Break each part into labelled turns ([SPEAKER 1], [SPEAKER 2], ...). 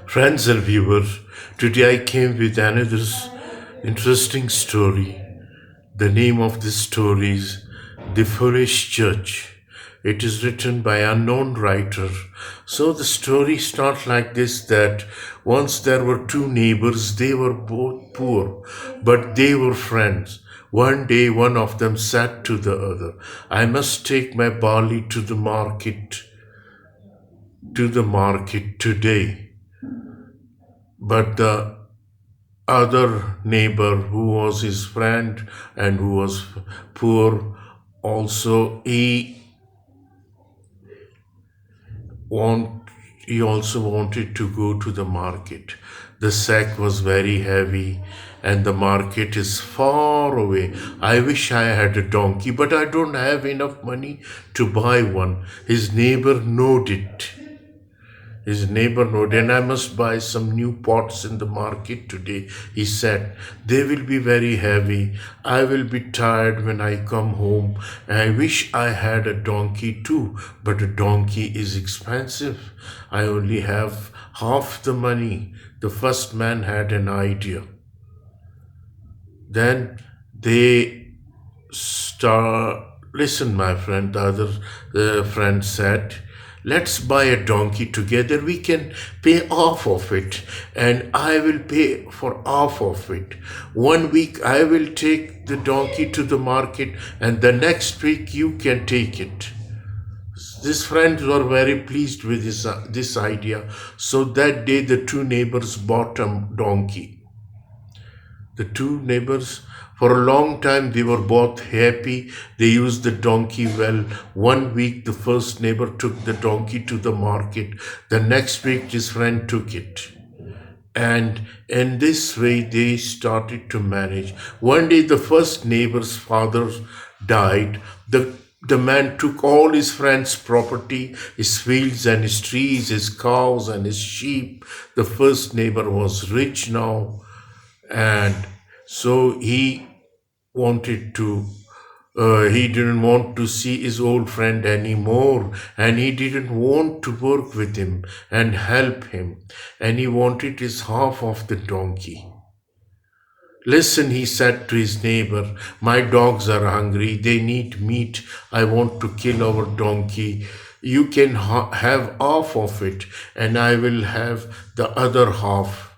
[SPEAKER 1] Friends and viewers, today I came with another interesting story. The name of this story is The Foolish Judge. It is written by unknown writer. So the story starts like this that once there were two neighbors, they were both poor, but they were friends. One day one of them said to the other, I must take my barley to the market today. But the other neighbor who was his friend and who was poor also want he also wanted to go to the market. The sack was very heavy and the market is far away. I wish I had a donkey, but I don't have enough money to buy one. His neighbor nodded, and I must buy some new pots in the market today, he said. They will be very heavy. I will be tired when I come home. I wish I had a donkey too, but a donkey is expensive. I only have half the money. The first man had an idea. Then they listen, my friend, the other friend said, let's buy a donkey together. We can pay half of it, and I will pay for half of it. 1 week I will take the donkey to the market, and the next week you can take it. These friends were very pleased with this idea. So that day the two neighbors bought a donkey. The two neighbors, for a long time, they were both happy. They used the donkey well. 1 week, the first neighbor took the donkey to the market. The next week, his friend took it. And in this way, they started to manage. One day, the first neighbor's father died. The man took all his friend's property, his fields and his trees, his cows and his sheep. The first neighbor was rich now, and so wanted to he didn't want to see his old friend anymore, and he didn't want to work with him and help him, and he wanted his half of the donkey. Listen, he said to his neighbor, my dogs are hungry, they need meat. I want to kill our donkey. You can have half of it, and I will have the other half.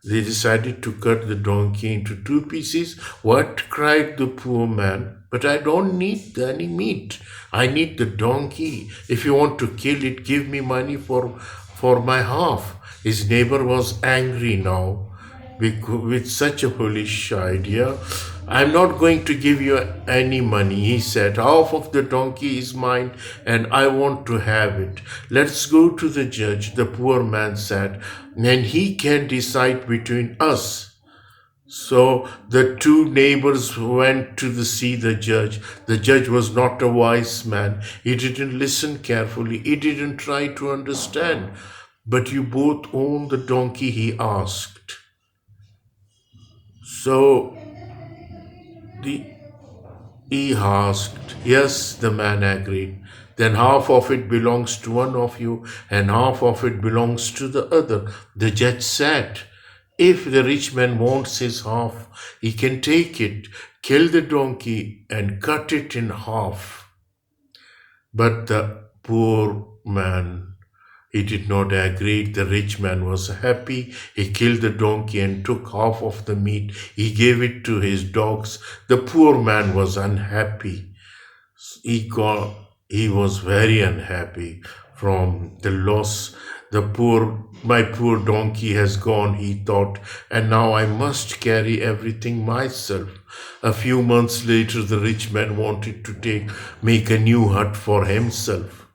[SPEAKER 1] They decided to cut the donkey into two pieces. What? Cried the poor man. But I don't need any meat. I need the donkey. If you want to kill it, give me money for my half. His neighbor was angry now with such a foolish idea. I'm not going to give you any money, he said. Half of the donkey is mine and I want to have it. Let's go to the judge, the poor man said, and he can decide between us. So the two neighbors went to see the judge. The judge was not a wise man. He didn't listen carefully. He didn't try to understand. But you both own the donkey, he asked. So he asked. Yes, the man agreed. Then half of it belongs to one of you and half of it belongs to the other. The judge said, if the rich man wants his half, he can take it, kill the donkey and cut it in half. But the poor man, he did not agree. The rich man was happy. He killed the donkey and took half of the meat. He gave it to his dogs. The poor man was unhappy. He was very unhappy from the loss. My poor donkey has gone, he thought, and now I must carry everything myself. A few months later, the rich man wanted to make a new hut for himself.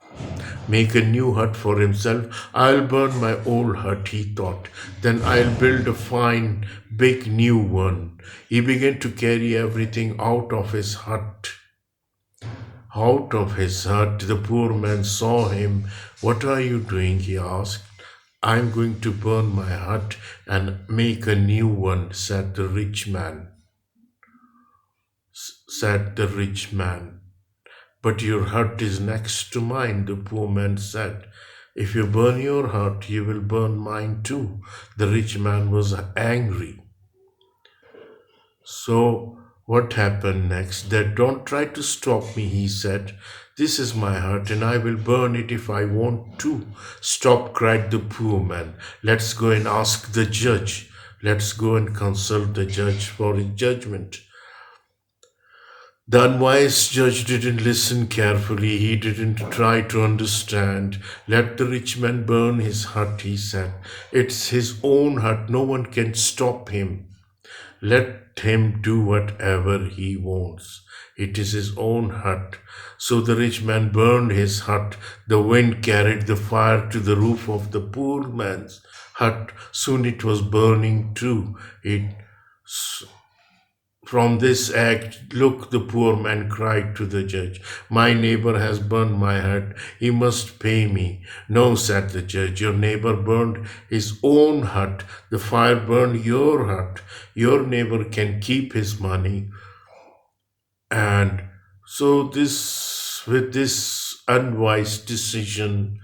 [SPEAKER 1] I'll burn my old hut, he thought. Then I'll build a fine, big new one. He began to carry everything out of his hut. The poor man saw him. What are you doing? He asked. I'm going to burn my hut and make a new one, said the rich man. But your hut is next to mine, the poor man said. If you burn your hut, you will burn mine too. The rich man was angry. So, what happened next? That don't try to stop me, he said. This is my hut and I will burn it if I want to. Stop, cried the poor man. Let's go and ask the judge. Let's go and consult the judge for his judgment. The unwise judge didn't listen carefully. He didn't try to understand. Let the rich man burn his hut, he said. It's his own hut. No one can stop him. Let him do whatever he wants. It is his own hut. So the rich man burned his hut. The wind carried the fire to the roof of the poor man's hut. Soon it was burning too. From this act, look, the poor man cried to the judge. My neighbor has burned my hut. He must pay me. No, said the judge. Your neighbor burned his own hut. The fire burned your hut. Your neighbor can keep his money. And so with this unwise decision,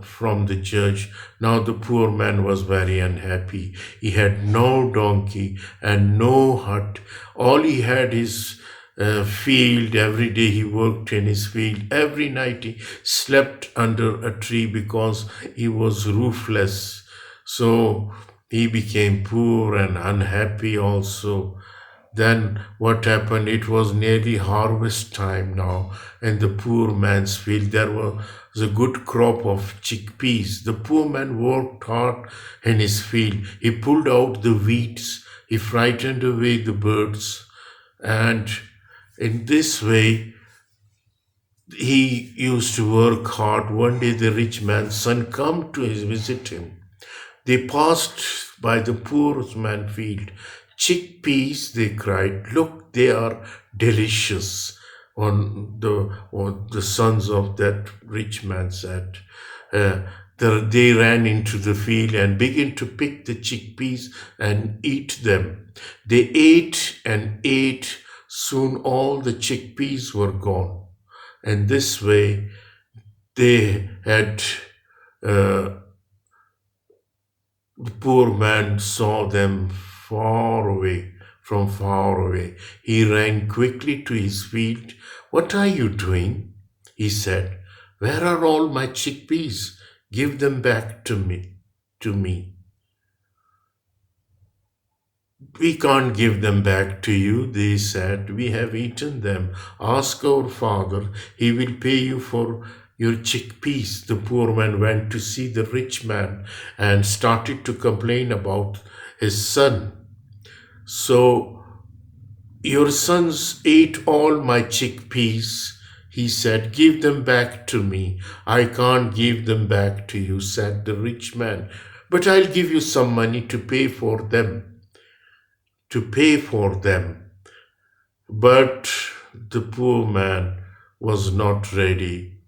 [SPEAKER 1] from the judge. Now the poor man was very unhappy. He had no donkey and no hut. All he had is a field. Every day he worked in his field. Every night he slept under a tree because he was roofless. So he became poor and unhappy also. Then what happened? It was nearly harvest time now, and the poor man's field there was a good crop of chickpeas. The poor man worked hard in his field. He pulled out the weeds, he frightened away the birds, and in this way he used to work hard. One day the rich man's son came to visit him. They passed by the poor man's field. Chickpeas, they cried, look, they are delicious. The sons of that rich man said. They ran into the field and began to pick the chickpeas and eat them. They ate and ate. Soon all the chickpeas were gone. And this way they had the poor man saw them from far away. He ran quickly to his field. What are you doing? He said. Where are all my chickpeas? Give them back to me. We can't give them back to you, they said. We have eaten them. Ask our father. He will pay you for your chickpeas. The poor man went to see the rich man and started to complain about his son. So, your sons ate all my chickpeas, he said. Give them back to me. I can't give them back to you, said the rich man. But I'll give you some money to pay for them. But the poor man was not ready.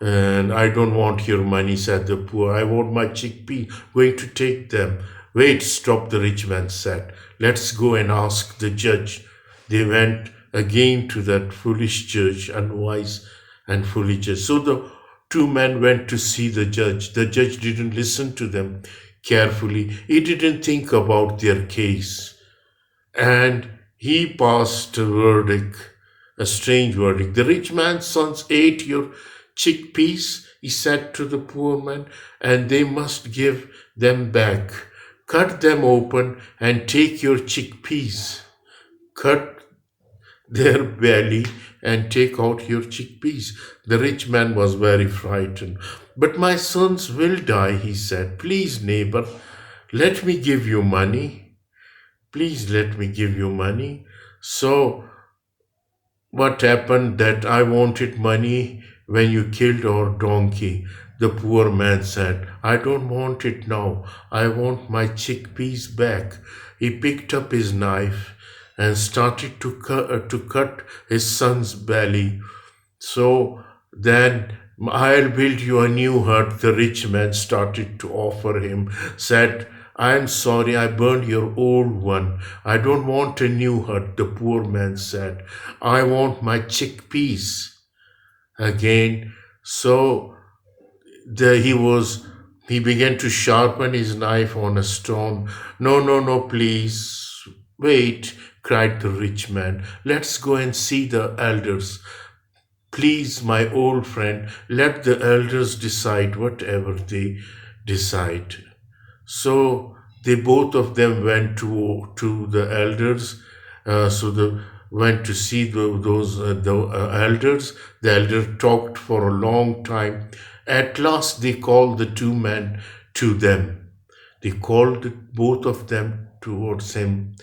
[SPEAKER 1] And I don't want your money, said the poor. I want my chickpea. Going to take them. Wait, stop, the rich man said. Let's go and ask the judge. They went again to that foolish judge, unwise and foolish judge. So the two men went to see the judge. The judge didn't listen to them carefully. He didn't think about their case. And he passed a strange verdict. The rich man's sons ate your chickpeas, he said to the poor man, and they must give them back. Cut them open and take your chickpeas. Cut their belly and take out your chickpeas. The rich man was very frightened. But my sons will die, he said. Please, neighbor, let me give you money. Please let me give you money. So what happened that I wanted money when you killed our donkey. The poor man said, I don't want it now. I want my chickpeas back. He picked up his knife and started to cut his son's belly. So then, I'll build you a new hut, the rich man started to offer him, said, I'm sorry, I burned your old one. I don't want a new hut, the poor man said. I want my chickpeas again. So the, he began to sharpen his knife on a stone. No, no, no, please. Wait, cried the rich man. Let's go and see the elders. Please, my old friend, let the elders decide whatever they decide. So they both of them went to the elders. So the went to see the elders. The elder talked for a long time. At last, they called the two men to them. They called both of them towards him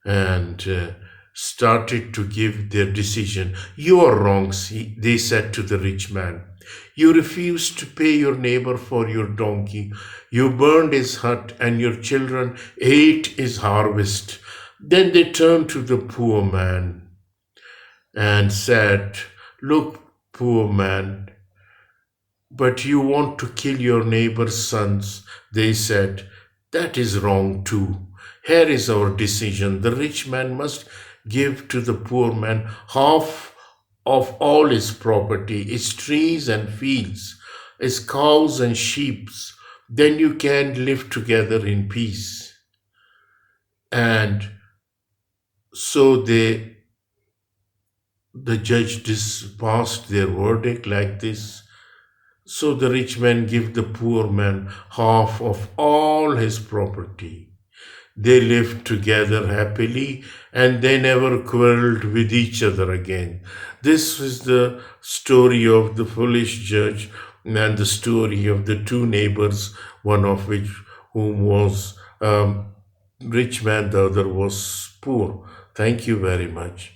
[SPEAKER 1] and started to give their decision. You are wrong, they said to the rich man. You refused to pay your neighbor for your donkey. You burned his hut, and your children ate his harvest. Then they turned to the poor man and said, look, poor man, but you want to kill your neighbor's sons. They said, that is wrong too. Here is our decision. The rich man must give to the poor man half of all his property, his trees and fields, his cows and sheep. Then you can live together in peace. And so the judge passed their verdict like this. So the rich man gave the poor man half of all his property. They lived together happily and they never quarreled with each other again. This is the story of the foolish judge and the story of the two neighbors, one of which whom was rich man, the other was poor. Thank you very much.